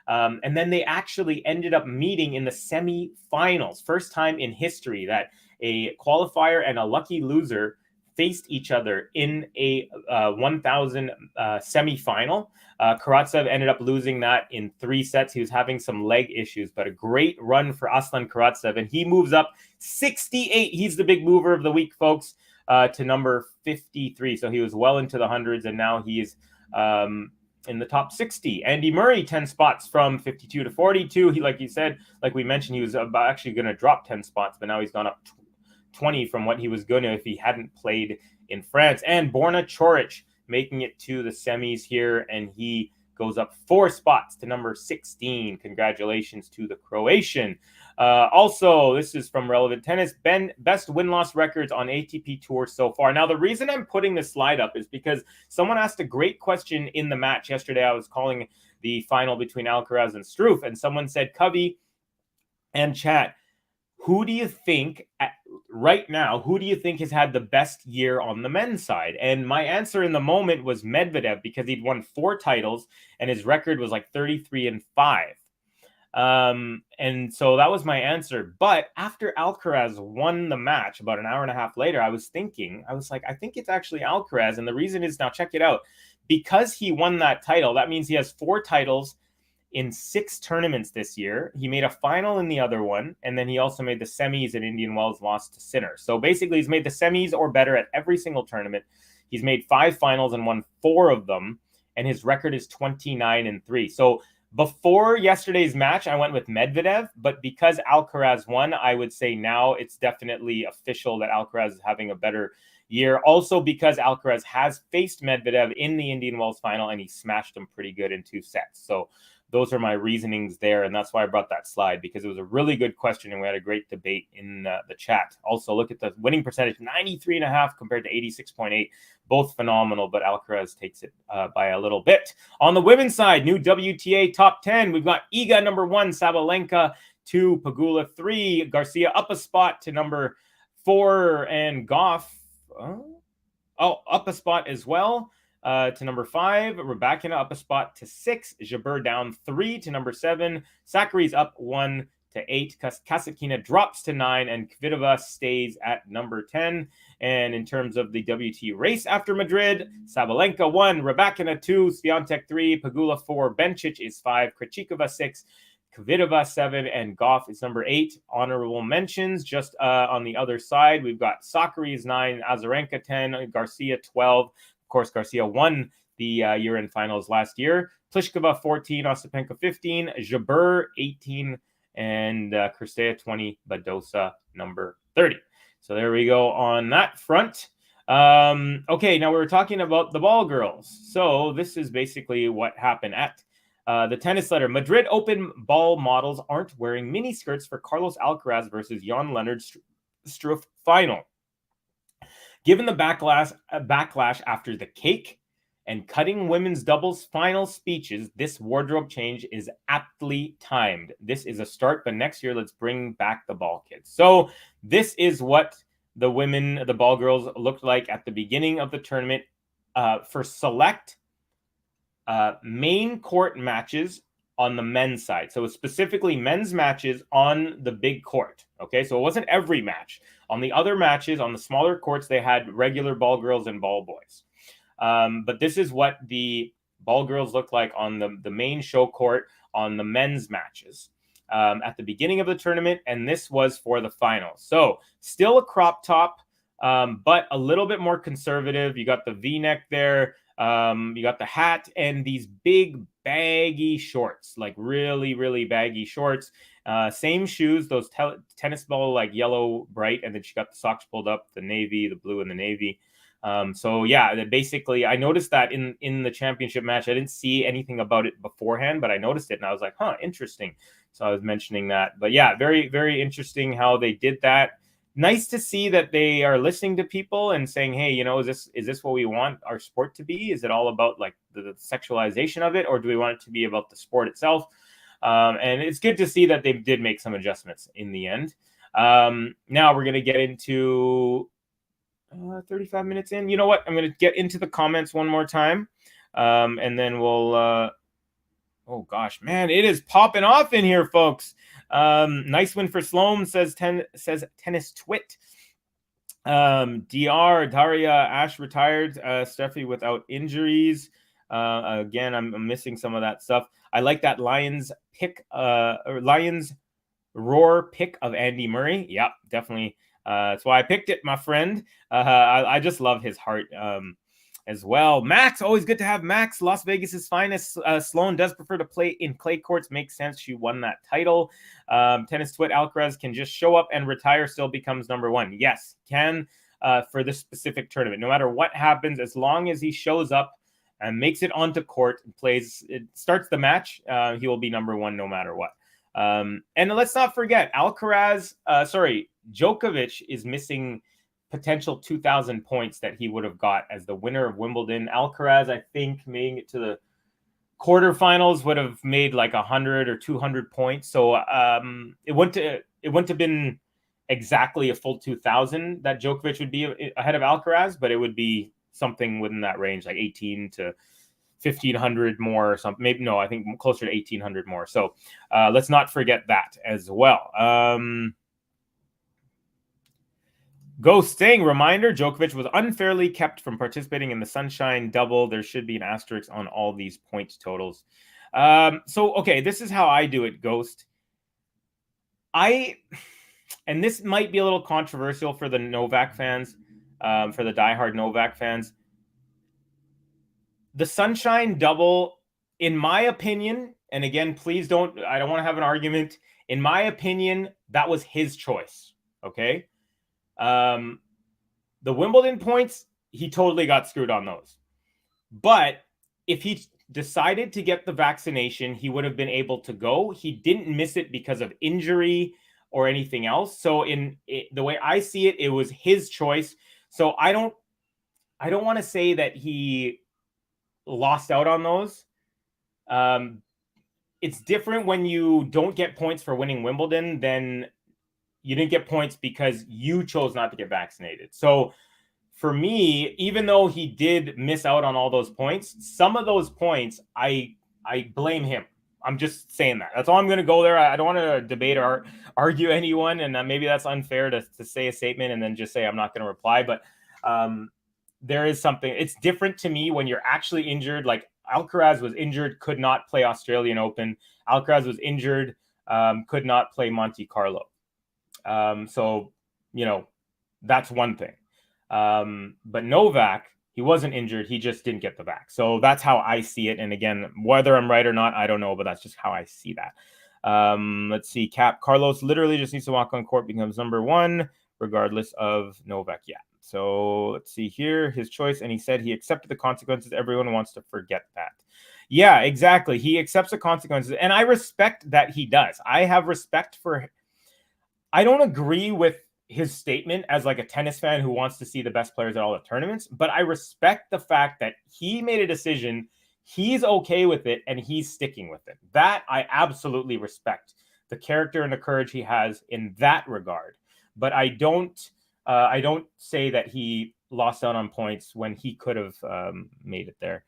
And then they actually ended up meeting in the semifinals. First time in history that a qualifier and a lucky loser faced each other in a 1,000 semifinal. Karatsev ended up losing that in 3 sets. He was having some leg issues, but a great run for Aslan Karatsev, and he moves up 68. He's the big mover of the week, folks, to number 53. So he was well into the hundreds, and now he's in the top 60. Andy Murray, 10 spots from 52 to 42. He, like you said, like we mentioned, he was actually going to drop 10 spots, but now he's gone up 20 from what he was going to if he hadn't played in France. And Borna Coric making it to the semis here, and he goes up 4 spots to number 16. Congratulations to the Croatian. Also, this is from Relevant Tennis. Best win-loss records on ATP Tour so far. Now, the reason I'm putting this slide up is because someone asked a great question in the match yesterday. I was calling the final between Alcaraz and Struff, and someone said, Kavi and chat, who do you think right now, who do you think has had the best year on the men's side? And my answer in the moment was Medvedev, because he'd won 4 titles and his record was like 33-5. And so that was my answer. But after Alcaraz won the match about an hour and a half later, I was like, I think it's actually Alcaraz. And the reason is, now check it out, because he won that title, that means he has 4 titles in 6 tournaments this year. He made a final in the other one, and then he also made the semis in Indian Wells, lost to Sinner. So basically, he's made the semis or better at every single tournament. He's made 5 finals and won 4 of them, and his record is 29-3. So before yesterday's match, I went with Medvedev, but because Alcaraz won, I would say now it's definitely official that Alcaraz is having a better year. Also because Alcaraz has faced Medvedev in the Indian Wells final, and he smashed him pretty good in 2 sets. So those are my reasonings there, and that's why I brought that slide, because it was a really good question, and we had a great debate in the chat. Also, look at the winning percentage, 93.5 compared to 86.8. Both phenomenal, but Alcaraz takes it by a little bit. On the women's side, new WTA top 10. We've got Iga number 1, Sabalenka 2, Pegula 3, Garcia up a spot to number 4, and Goff up a spot as well. To number 5, Rybakina up a spot to 6, Jabeur down 3 to number 7, Sakkari's up 1 to 8, Kasatkina drops to 9, and Kvitova stays at number 10. And in terms of the WTA race after Madrid, Sabalenka 1, Rybakina 2, Swiatek 3, Pegula 4, Bencic is 5, Krejcikova 6, Kvitova 7, and Goff is number 8. Honorable mentions just on the other side, we've got Sakkari's 9, Azarenka 10, Garcia 12. Of course, Garcia won the year-end finals last year. Pliskova 14, Ostapenko 15, Jabeur 18, and Kristea 20, Badosa number 30. So there we go on that front. Okay, now we were talking about the ball girls. So this is basically what happened at the tennis letter. Madrid Open ball models aren't wearing miniskirts for Carlos Alcaraz versus Jan-Lennard Struff final. Given the backlash after the cake and cutting women's doubles final speeches, this wardrobe change is aptly timed. This is a start, but next year, let's bring back the ball kids. So this is what the ball girls looked like at the beginning of the tournament for select main court matches on the men's side. So specifically men's matches on the big court. Okay, so it wasn't every match. On the other matches, on the smaller courts, they had regular ball girls and ball boys. But this is what the ball girls look like on the main show court on the men's matches at the beginning of the tournament, and this was for the finals. So still a crop top, but a little bit more conservative. You got the V-neck there. You got the hat and these big baggy shorts, like really, really baggy shorts. Same shoes, those tennis ball, like yellow bright, and then she got the socks pulled up, the navy, the blue and the navy. So yeah, basically I noticed that in the championship match. I didn't see anything about it beforehand, but I noticed it and I was like, interesting. So I was mentioning that. But yeah, very, very interesting how they did that. Nice to see that they are listening to people and saying, hey, is this what we want our sport to be? Is it all about like the sexualization of it, or do we want it to be about the sport itself? And it's good to see that they did make some adjustments in the end. Now we're going to get into 35 minutes in. You know what? I'm going to get into the comments one more time. And then we'll Oh gosh, man, it is popping off in here, folks. Nice win for Sloan, says Tennis Twit. Daria Ash retired. Steffi without injuries. Again, I'm missing some of that stuff. I like that Lions roar pick of Andy Murray. Yep, definitely. That's why I picked it, my friend. I just love his heart as well. Max, always good to have Max. Las Vegas's finest. Sloan does prefer to play in clay courts. Makes sense. She won that title. Tennis Twit Alcaraz can just show up and retire, still becomes number one. Yes, can for this specific tournament. No matter what happens, as long as he shows up and makes it onto court and plays, it starts the match, he will be number one no matter what. And let's not forget, Djokovic is missing potential 2,000 points that he would have got as the winner of Wimbledon. Alcaraz, I think, making it to the quarterfinals would have made like 100 or 200 points. So it wouldn't have been exactly a full 2,000 that Djokovic would be ahead of Alcaraz, but it would be something within that range, like 18 to 1,500 more or something. Maybe no, I think closer to 1,800 more. So let's not forget that as well. Ghost saying, reminder, Djokovic was unfairly kept from participating in the Sunshine Double. There should be an asterisk on all these point totals. Okay, this is how I do it, Ghost. And this might be a little controversial for the Novak fans, for the diehard Novak fans. The Sunshine Double, in my opinion, and again, I don't want to have an argument. In my opinion, that was his choice. Okay. The Wimbledon points, he totally got screwed on those. But if he decided to get the vaccination, he would have been able to go. He didn't miss it because of injury or anything else. So the way I see it, it was his choice. So I don't want to say that he lost out on those. It's different when you don't get points for winning Wimbledon than you didn't get points because you chose not to get vaccinated. So for me, even though he did miss out on all those points, some of those points, I blame him. I'm just saying that. That's all I'm going to go there. I don't want to debate or argue anyone, and maybe that's unfair to say a statement and then just say I'm not going to reply. But there is something. It's different to me when you're actually injured. Like Alcaraz was injured, could not play Australian Open. Alcaraz was injured, could not play Monte Carlo. So, that's one thing. But Novak, he wasn't injured. He just didn't get the vax. So that's how I see it. And again, whether I'm right or not, I don't know, but that's just how I see that. Let's see. Carlos literally just needs to walk on court, becomes number one, regardless of Novak. Yeah. So let's see here, his choice. And he said he accepted the consequences. Everyone wants to forget that. Yeah, exactly. He accepts the consequences. And I respect that he does. I have respect for. I don't agree with his statement as like a tennis fan who wants to see the best players at all the tournaments, but I respect the fact that he made a decision, he's okay with it, and he's sticking with it. That I absolutely respect, the character and the courage he has in that regard. But I don't say that he lost out on points when he could have made it there.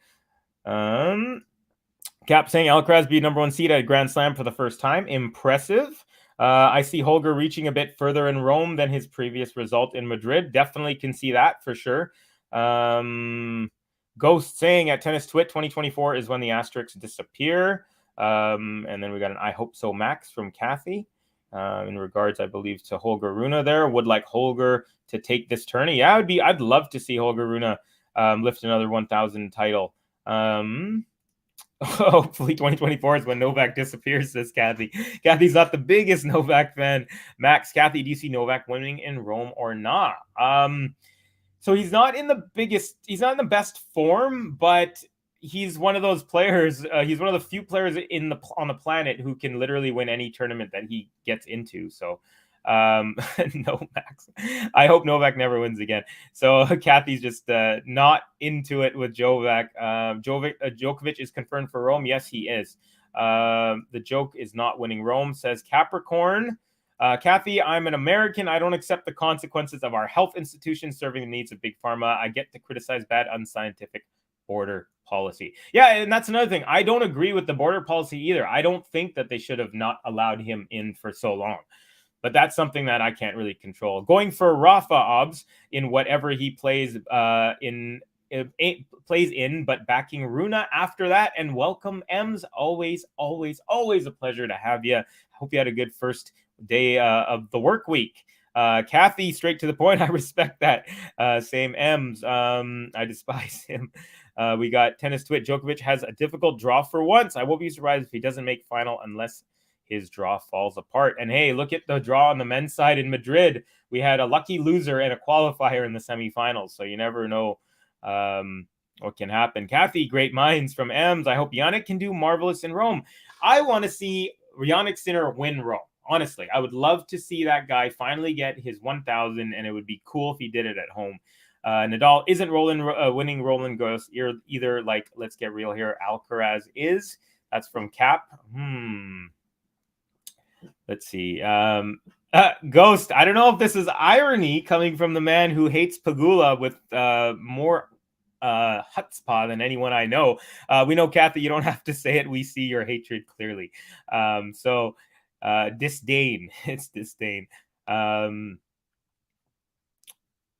Cap saying Alcaraz beat number one seed at Grand Slam for the first time. Impressive. I see Holger reaching a bit further in Rome than his previous result in Madrid. Definitely can see that for sure. Ghost saying at Tennis Twit 2024 is when the asterisks disappear. And then we got an I hope so Max from Kathy. In regards, I believe, to Holger Rune there. Would like Holger to take this tourney. Yeah, I'd love to see Holger Rune lift another 1,000 title. Hopefully 2024 is when Novak disappears, says Kathy. Kathy's not the biggest Novak fan. Max, Kathy, do you see Novak winning in Rome or not? So he's not in the best form, but he's one of those players. He's one of the few players on the planet who can literally win any tournament that he gets into. So no, Max. I hope Novak never wins again. So Kathy's just not into it with Novak. Djokovic is confirmed for Rome. Yes, he is. The joke is not winning Rome, says Capricorn. Kathy, I'm an American. I don't accept the consequences of our health institutions serving the needs of big pharma. I get to criticize bad, unscientific border policy. Yeah, and that's another thing. I don't agree with the border policy either. I don't think that they should have not allowed him in for so long. But that's something that I can't really control. Going for Rafa Obs in whatever he plays plays in, but backing Runa after that. And welcome, Ems. Always, always, always a pleasure to have you. Hope you had a good first day of the work week. Kathy, straight to the point. I respect that. Same Ems. I despise him. We got Tennis Twit. Djokovic has a difficult draw for once. I won't be surprised if he doesn't make final unless his draw falls apart. And hey, look at the draw on the men's side in Madrid. We had a lucky loser and a qualifier in the semifinals. So you never know what can happen. Kathy, great minds from Ems. I hope Jannik can do marvelous in Rome. I want to see Jannik Sinner win Rome. Honestly, I would love to see that guy finally get his 1,000, and it would be cool if he did it at home. Nadal isn't winning Roland Garros either. Like, let's get real here. Alcaraz is. That's from Cap. Let's see. Ghost, I don't know if this is irony coming from the man who hates Pagula with more chutzpah than anyone I know. We know, Kathy, you don't have to say it. We see your hatred clearly. Disdain. It's disdain.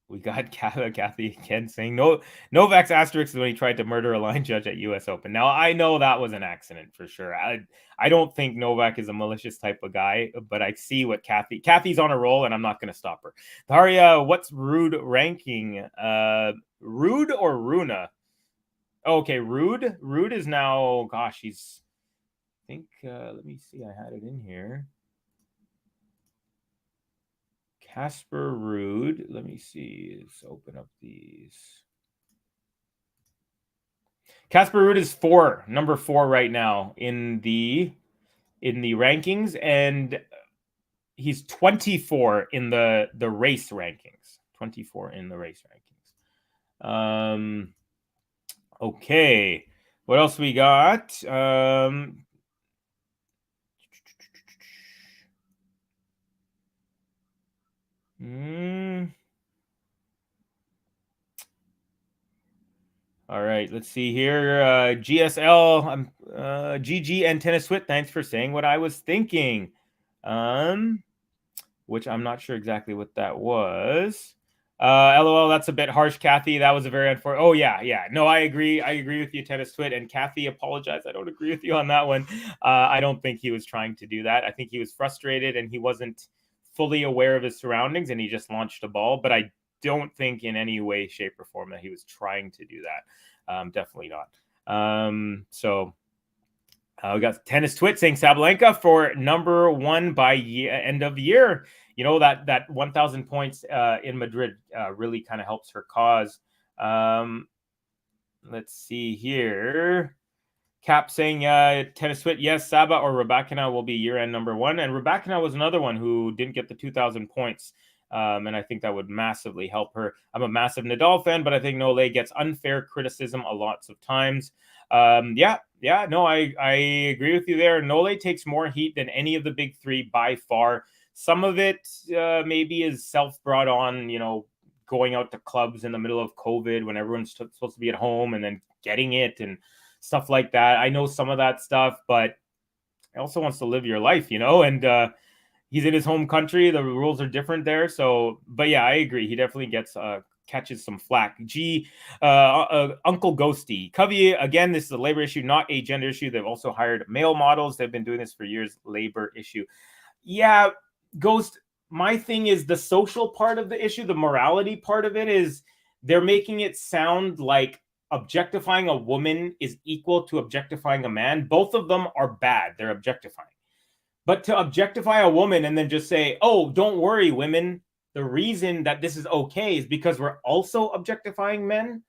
We got Kathy again saying Novak's asterisk is when he tried to murder a line judge at U.S. Open. Now, I know that was an accident for sure. I don't think Novak is a malicious type of guy, but I see what Kathy's on a roll, and I'm not going to stop her. Daria, what's Rude ranking? Rude or Runa? Okay, Rude. Rude is now, gosh, he's, I think, let me see. I had it in here. Casper Ruud. Let me see. Let's open up these. Casper Ruud is number 4 right now in the rankings, and he's 24 in the race rankings. 24 in the race rankings. Okay. What else we got? All right, let's see here. GSL, GG and Tennis Twit, thanks for saying what I was thinking. Which I'm not sure exactly what that was. LOL, that's a bit harsh, Kathy. That was a very unfortunate. Oh, yeah. No, I agree. I agree with you, Tennis Twit. And Kathy, apologize. I don't agree with you on that one. I don't think he was trying to do that. I think he was frustrated and he wasn't fully aware of his surroundings and he just launched a ball. But I don't think in any way, shape, or form that he was trying to do that. Definitely not. We got Tennis Twit saying Sabalenka for number 1 by end of year. You know, that 1,000 points in Madrid really kind of helps her cause. Let's see here. Cap saying Tennis Twit, yes, Saba or Rybakina will be year-end number 1. And Rybakina was another one who didn't get the 2,000 points. And I think that would massively help her. I'm a massive Nadal fan, but I think Nole gets unfair criticism a lots of times. I agree with you there. Nole takes more heat than any of the big 3 by far. Some of it maybe is self-brought on, going out to clubs in the middle of COVID when everyone's supposed to be at home and then getting it and stuff like that. I know some of that stuff, but he also wants to live your life, and he's in his home country. The rules are different there. So, but yeah, I agree. He definitely catches some flack. Uncle Ghosty. Kavi, again, this is a labor issue, not a gender issue. They've also hired male models. They've been doing this for years. Labor issue. Yeah, Ghost, my thing is the social part of the issue, the morality part of it is they're making it sound like objectifying a woman is equal to objectifying a man. Both of them are bad. They're objectifying. But to objectify a woman and then just say, oh, don't worry, women, the reason that this is okay is because we're also objectifying men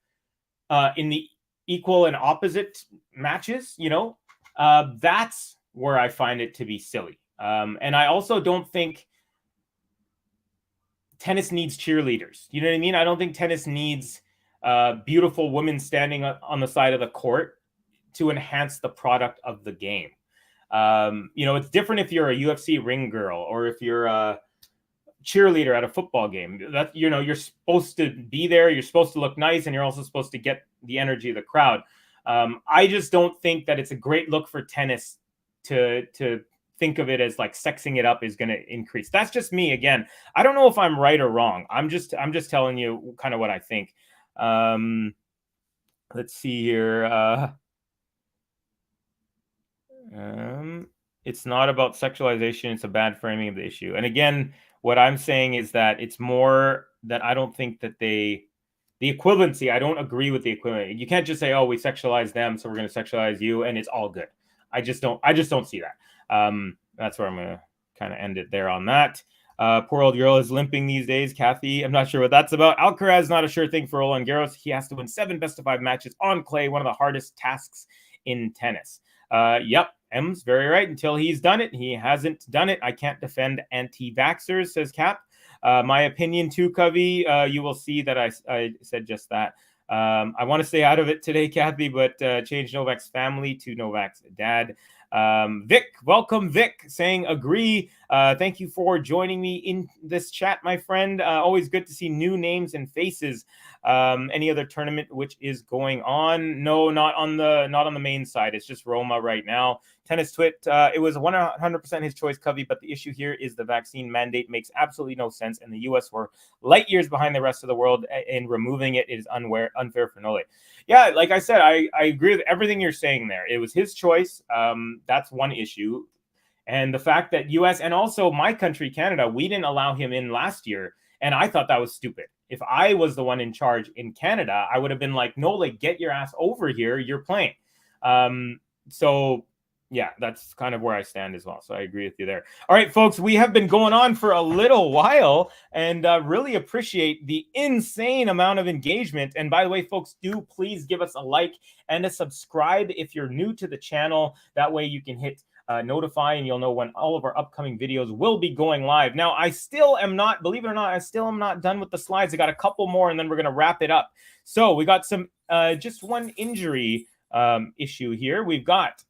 in the equal and opposite matches, that's where I find it to be silly. And I also don't think tennis needs cheerleaders. You know what I mean? I don't think tennis needs beautiful women standing on the side of the court to enhance the product of the game. It's different if you're a UFC ring girl or if you're a cheerleader at a football game. That, you know, you're supposed to be there, you're supposed to look nice, and you're also supposed to get the energy of the crowd. I just don't think that it's a great look for tennis to think of it as like sexing it up is going to increase. That's just me. Again, I don't know if I'm right or wrong. I'm just telling you kind of what I think. Let's see here. It's not about sexualization. It's a bad framing of the issue. And again, what I'm saying is that it's more that I don't think that the equivalency, I don't agree with the equivalent. You can't just say, oh, we sexualize them, so we're going to sexualize you, and it's all good. I just don't see that. That's where I'm going to kind of end it there on that. Poor old girl is limping these days, Kathy. I'm not sure what that's about. Alcaraz is not a sure thing for Roland Garros. He has to win 7 best-of-5 matches on clay, one of the hardest tasks in tennis. Yep, M's very right. Until he's done it, he hasn't done it. I can't defend anti-vaxxers, says Cap. My opinion too, Kavi. You will see that I said just that. I want to stay out of it today, Kathy, but change Novak's family to Novak's dad. Vic, welcome, Vic, saying agree. Thank you for joining me in this chat, my friend. Always good to see new names and faces. Any other tournament which is going on? No, not on the main side. It's just Roma right now. Tennis Twit, it was 100% his choice, Covey, but the issue here is the vaccine mandate makes absolutely no sense, and the U.S. were light years behind the rest of the world, and removing it is unfair for Nole. Yeah, like I said, I agree with everything you're saying there. It was his choice. That's one issue. And the fact that U.S. and also my country, Canada, we didn't allow him in last year, and I thought that was stupid. If I was the one in charge in Canada, I would have been like, Nole, get your ass over here. You're playing. So yeah, that's kind of where I stand as well. So I agree with you there. All right, folks, we have been going on for a little while, and really appreciate the insane amount of engagement. And by the way, folks, do please give us a like and a subscribe if you're new to the channel. That way you can hit notify, and you'll know when all of our upcoming videos will be going live. Now, I still am not, believe it or not, I still am not done with the slides. I got a couple more, and then we're going to wrap it up. So we got some, just one injury issue here. We've got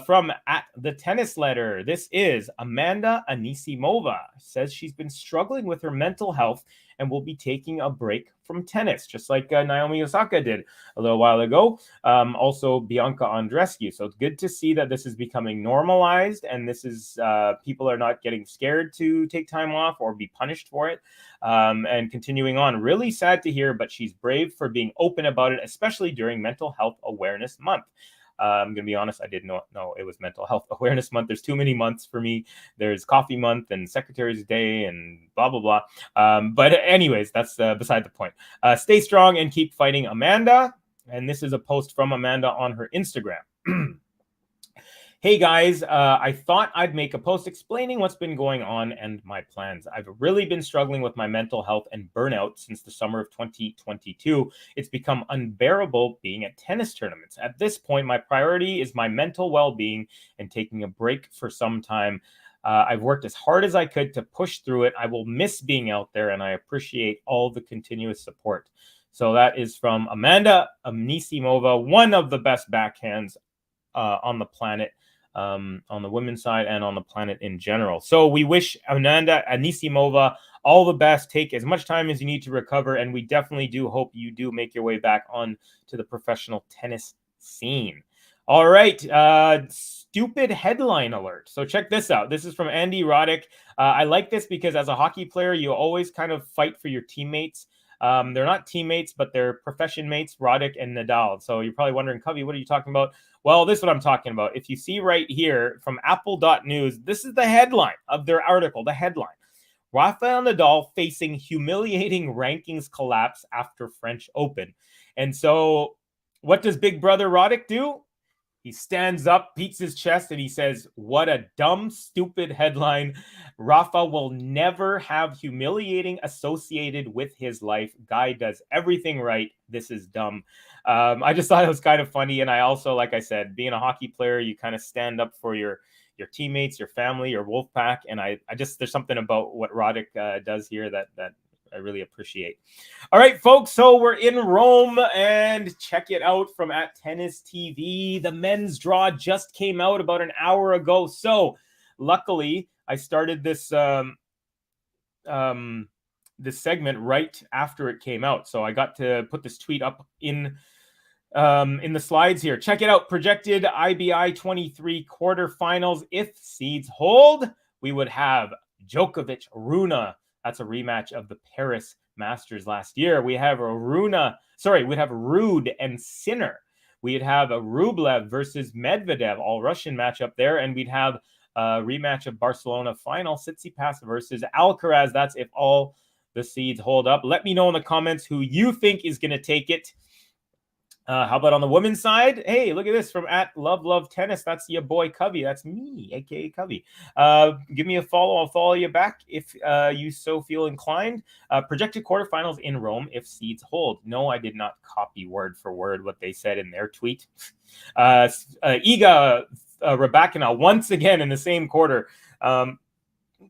from at the tennis letter. This is Amanda Anisimova. Says she's been struggling with her mental health and will be taking a break from tennis, just like Naomi Osaka did a little while ago. Also Bianca Andreescu. So it's good to see that this is becoming normalized, and this is people are not getting scared to take time off or be punished for it. And continuing on, really sad to hear, but she's brave for being open about it, especially during Mental Health Awareness Month. I'm going to be honest, I didn't know it was Mental Health Awareness Month. There's too many months for me. There's Coffee Month and Secretary's Day and blah, blah, blah. But anyways, that's beside the point. Stay strong and keep fighting, Amanda. And this is a post from Amanda on her Instagram. Hey guys, I thought I'd make a post explaining what's been going on and my plans. I've really been struggling with my mental health and burnout since the summer of 2022. It's become unbearable being at tennis tournaments. At this point, my priority is my mental well-being and taking a break for some time. I've worked as hard as I could to push through it. I will miss being out there, and I appreciate all the continuous support. So that is from Amanda Anisimova, one of the best backhands on the planet. On the women's side and on the planet in general. So we wish Amanda Anisimova all the best. Take as much time as you need to recover, and we definitely do hope you do make your way back on to the professional tennis scene. All right, stupid headline alert. So check this out. This is from Andy Roddick. I like this because as a hockey player, you always kind of fight for your teammates. They're not teammates, but they're profession mates, Roddick and Nadal. So you're probably wondering, Covey, what are you talking about? Well, this is what I'm talking about. If you see right here from Apple.news, this is the headline of their article, the headline. Rafael Nadal facing humiliating rankings collapse after French Open. And so what does Big Brother Roddick do? He stands up, beats his chest, and he says, what a dumb, stupid headline. Rafa will never have humiliating associated with his life. Guy does everything right. This is dumb. I just thought it was kind of funny. And I also, like I said, being a hockey player, you kind of stand up for your teammates, your family, your wolf pack. And I just, there's something about what Roddick does here that I really appreciate. All right, folks. So we're in Rome, and check it out from at Tennis TV. The men's draw just came out about an hour ago. So luckily I started this this segment right after it came out, so I got to put this tweet up in the slides here. Check it out. Projected IBI 23 quarterfinals. If seeds hold, we would have Djokovic, Rune. That's a rematch of the Paris Masters last year. We have we'd have Ruud and Sinner. We'd have a Rublev versus Medvedev, all Russian matchup there, and we'd have a rematch of Barcelona final, Tsitsipas versus Alcaraz. That's if all the seeds hold up. Let me know in the comments who you think is going to take it. How about on the women's side? Hey, look at this from @LoveLoveTennis. That's your boy Kavi. That's me, aka Kavi. Give me a follow. I'll follow you back if you so feel inclined. Projected quarterfinals in Rome if seeds hold. No, I did not copy word for word what they said in their tweet. Iga Swiatek once again in the same quarter.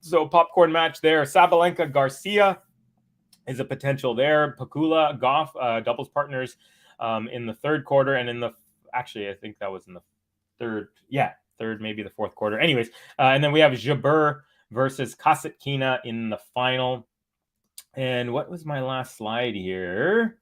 So popcorn match there. Sabalenka Garcia is a potential there. Pakula Goff doubles partners in the third quarter, and I think that was in the third, maybe the fourth quarter. Anyways, and then we have Jabeur versus Kasatkina in the final. And what was my last slide here?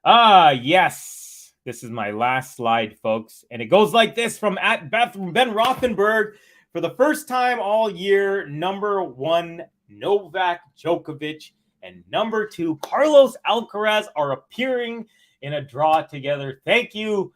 Yes, this is my last slide, folks, and it goes like this from @Ben Rothenberg. For the first time all year, number 1 Novak Djokovic and number 2 Carlos Alcaraz are appearing in a draw together. Thank you,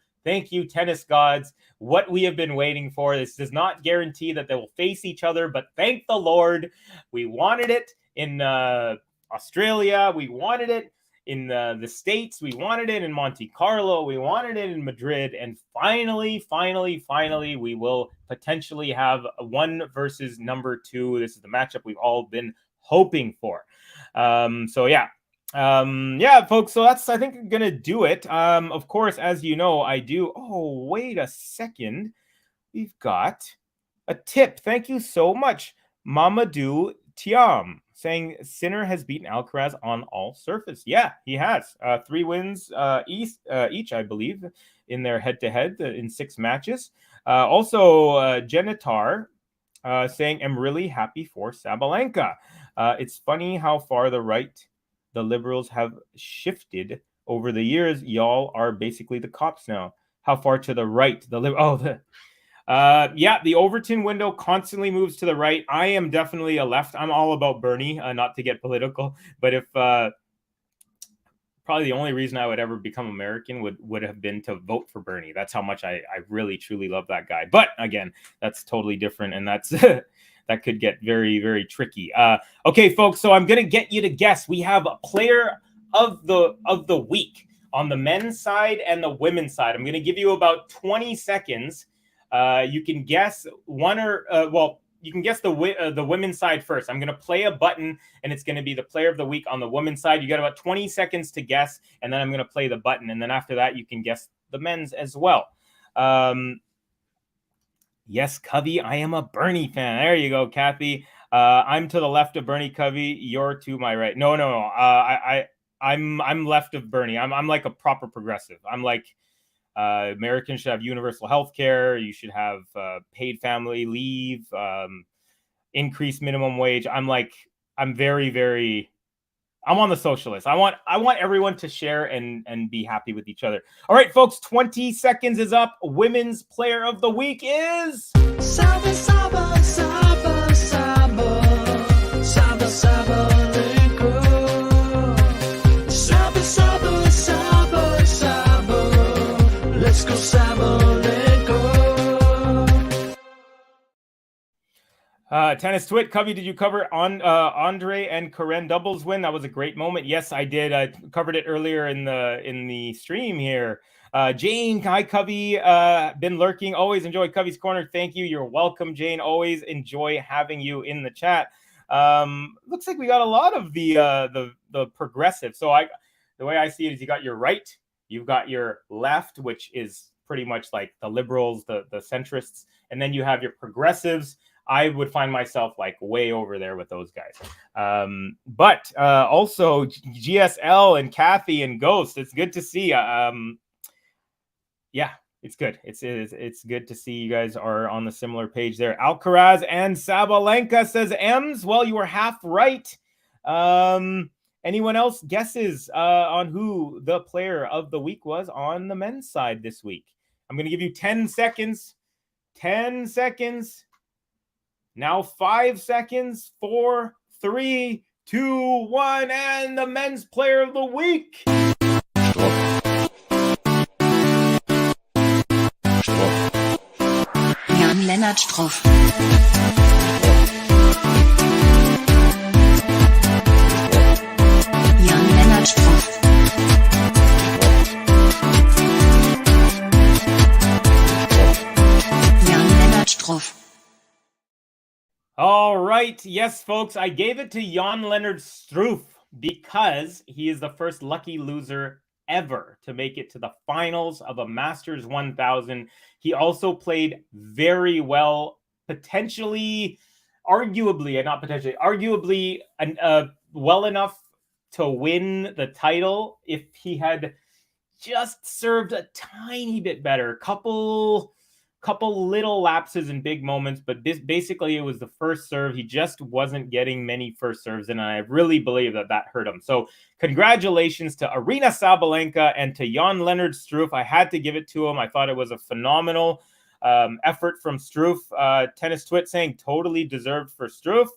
tennis gods. What we have been waiting for. This does not guarantee that they will face each other, but thank the Lord. We wanted it in Australia. We wanted it in the States. We wanted it in Monte Carlo. We wanted it in Madrid. And finally, we will potentially have 1 versus number 2. This is the matchup we've all been hoping for. Folks, so that's, I think, gonna do it. Of course, as you know, I do. Oh, wait a second. We've got a tip. Thank you so much, Mamadou Tiam, saying Sinner has beaten Alcaraz on all surface. Yeah, he has. 3 wins each, I believe, in their head-to-head in 6 matches. Also, Genitar saying, I'm really happy for Sabalenka. It's funny how far the liberals have shifted over the years. Y'all are basically the cops now. How far to the right? The Overton window constantly moves to the right. I am definitely a left. I'm all about Bernie, not to get political, but if probably the only reason I would ever become American would have been to vote for Bernie. That's how much I really, truly love that guy. But again, that's totally different, and that's that could get very, very tricky. Okay, folks, so I'm going to get you to guess. We have a player of the week on the men's side and the women's side. I'm going to give you about 20 seconds. You can guess you can guess the women's side first. I'm going to play a button, and it's going to be the player of the week on the women's side. You got about 20 seconds to guess, and then I'm going to play the button. And then after that, you can guess the men's as well. Yes, Kavi, I am a Bernie fan. There you go, Kathy. I'm to the left of Bernie, Kavi. You're to my right. No. I'm left of Bernie. I'm like a proper progressive. I'm like Americans should have universal health care. You should have paid family leave, increased minimum wage. I'm very, very. I'm on the socialist. I want everyone to share and be happy with each other. All right, folks, 20 seconds is up. Women's player of the week is Sabalenka. Let's go Sabalenka. Tennis Twit, Kavi, did you cover on Andre and Karen doubles win? That was a great moment. Yes, I did. I covered it earlier in the stream here. Jane, hi, Kavi. Been lurking. Always enjoy Kavi's Corner. Thank you. You're welcome, Jane. Always enjoy having you in the chat. Looks like we got a lot of the progressive. So the way I see it is you got your right, you've got your left, which is pretty much like the liberals, the centrists, and then you have your progressives. I would find myself like way over there with those guys. But also GSL and Kathy and Ghost, it's good to see. Yeah, it's good. It's good to see you guys are on the similar page there. Alcaraz and Sabalenka, says Ems. Well, you were half right. Anyone else guesses on who the player of the week was on the men's side this week? I'm going to give you 10 seconds. 10 seconds. Now 5 seconds. 4, 3, 2, 1, and the men's player of the week. Jan-Lennard Struff. Jan-Lennard Struff. Jan-Lennard Struff. All right. Yes, folks, I gave it to Jan-Lennard Struff because he is the first lucky loser ever to make it to the finals of a Masters 1000. He also played very well, arguably well enough to win the title if he had just served a tiny bit better. Couple little lapses and big moments, but basically it was the first serve. He just wasn't getting many first serves, and I really believe that hurt him. So congratulations to Aryna Sabalenka and to Jan-Lennard Struff. I had to give it to him. I thought it was a phenomenal effort from Struff. Tennis Twit saying totally deserved for Struff.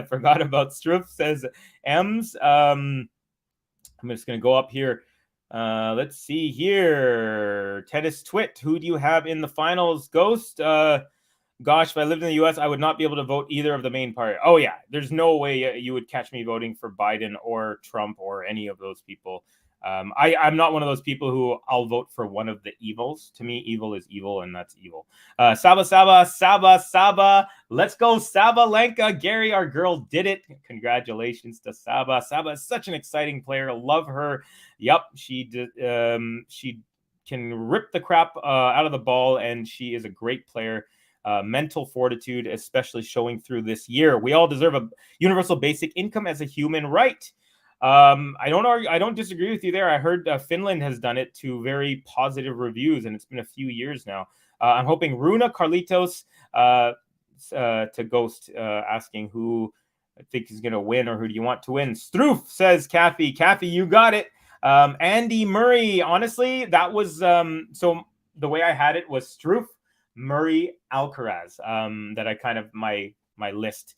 Forgot about Struff, says Ems. I'm just going to go up here. Let's see here. Tennis Twit, who do you have in the finals? Ghost? Gosh, if I lived in the US, I would not be able to vote either of the main party. Oh, yeah. There's no way you would catch me voting for Biden or Trump or any of those people. I'm not one of those people who I'll vote for one of the evils. To me, evil is evil, and that's evil. Saba. Let's go, Sabalenka. Gary, our girl, did it. Congratulations to Saba. Saba is such an exciting player. Love her. Yep, she can rip the crap out of the ball, and she is a great player. Mental fortitude, especially showing through this year. We all deserve a universal basic income as a human right. I don't disagree with you there. I heard Finland has done it to very positive reviews, and it's been a few years now. I'm hoping Runa, Carlitos, to Ghost, asking who I think is going to win or who do you want to win. Struff, says Kathy. Kathy, you got it. Andy Murray, honestly, that was so the way I had it was Struff, Murray, Alcaraz, that I kind of my list.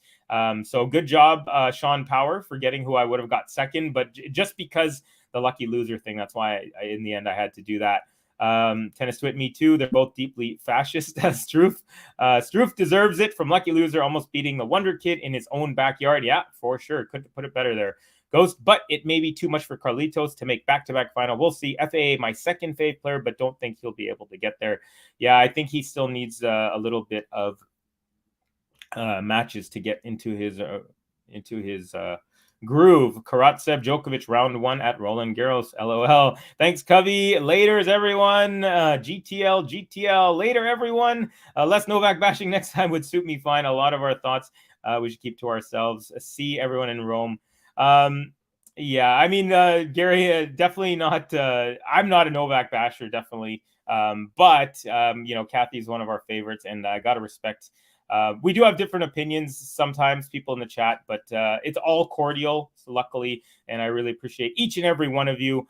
So good job, Sean Power, for getting who I would have got second, but just because the lucky loser thing, that's why in the end I had to do that. Tennis Twit, me too. They're both deeply fascist as Struff. Struff deserves it from lucky loser, almost beating the Wonder Kid in his own backyard. Yeah, for sure. Couldn't put it better there. Ghost, but it may be too much for Carlitos to make back-to-back final. We'll see. FAA, my second fave player, but don't think he'll be able to get there. Yeah, I think he still needs a little bit of matches to get into his groove. Karatsev Djokovic round 1 at Roland Garros. LOL. Thanks, Kavi. Laters, everyone. GTL. Later, everyone. Less Novak bashing next time would suit me fine. A lot of our thoughts we should keep to ourselves. See everyone in Rome. Yeah, I mean, Gary, definitely not. I'm not a Novak basher, definitely. But Kathy's one of our favorites, and I got to respect. We do have different opinions sometimes, people in the chat, but it's all cordial, so luckily, and I really appreciate each and every one of you.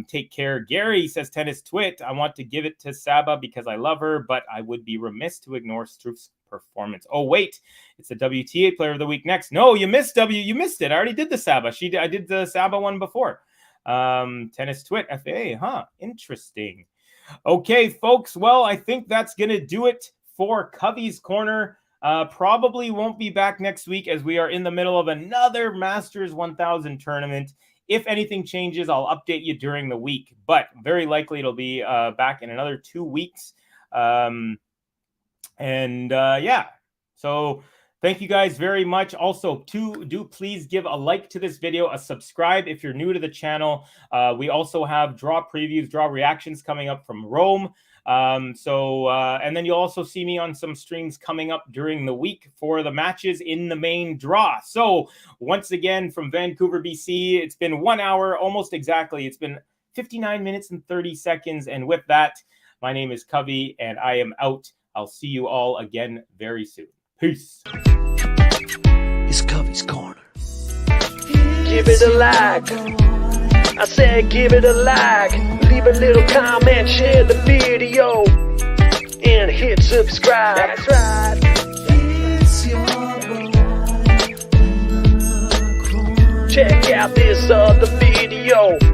Take care. Gary says, Tennis Twit, I want to give it to Saba because I love her, but I would be remiss to ignore Struff's performance. Oh, wait, it's the WTA Player of the Week next. No, you missed it. I already did the Saba. I did the Saba one before. Tennis Twit, FA, huh? Interesting. Okay, folks. Well, I think that's going to do it for Kavi's Corner. Probably won't be back next week as we are in the middle of another Masters 1000 tournament. If anything changes, I'll update you during the week, but very likely it'll be back in another 2 weeks. Yeah, so thank you guys very much. Also, do please give a like to this video, a subscribe if you're new to the channel. We also have draw previews, draw reactions coming up from Rome. And then you'll also see me on some streams coming up during the week for the matches in the main draw. So once again, from Vancouver, BC, it's been 1 hour, almost exactly. It's been 59 minutes and 30 seconds. And with that, my name is Kavi, and I am out. I'll see you all again very soon. Peace. It's Kavi's Corner. give it a like. I said give it a like. Leave a little comment, share the video, and hit subscribe. That's right. Check out this other video.